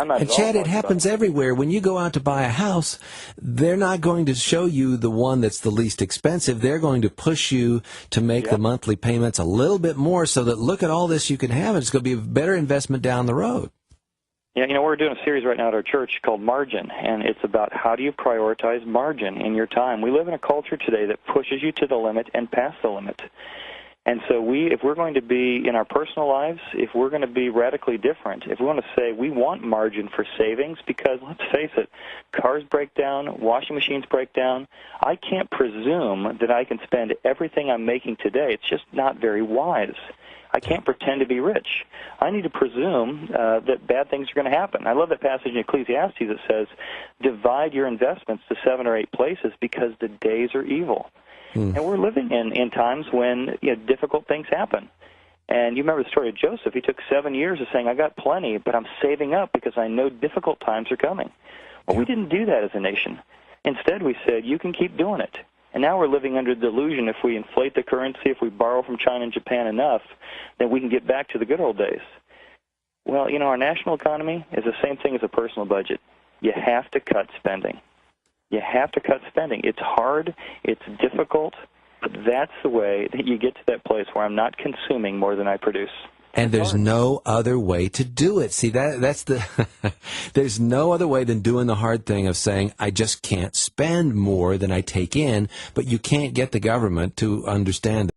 I'm not And at all Chad, it talking happens about everywhere. When you go out to buy a house, they're not going to show you the one that's the least expensive. They're going to push you to make the Yep. monthly payments a little bit more so that look at all this you can have. It's going to be a better investment down the road. Yeah, we're doing a series right now at our church called Margin, and it's about how do you prioritize margin in your time. We live in a culture today that pushes you to the limit and past the limit. And so if we're going to be in our personal lives, if we're going to be radically different, if we want to say we want margin for savings, because let's face it, cars break down, washing machines break down, I can't presume that I can spend everything I'm making today. It's just not very wise. I can't pretend to be rich. I need to presume that bad things are going to happen. I love that passage in Ecclesiastes that says, divide your investments to 7 or 8 places because the days are evil. And we're living in times when difficult things happen. And you remember the story of Joseph. He took 7 years of saying, I got plenty, but I'm saving up because I know difficult times are coming. Well, we didn't do that as a nation. Instead, we said, you can keep doing it. And now we're living under the delusion if we inflate the currency, if we borrow from China and Japan enough, then we can get back to the good old days. Well, our national economy is the same thing as a personal budget. You have to cut spending. You have to cut spending. It's hard, it's difficult, but that's the way that you get to that place where I'm not consuming more than I produce. And there's no other way to do it. See, that's the there's no other way than doing the hard thing of saying, I just can't spend more than I take in, but you can't get the government to understand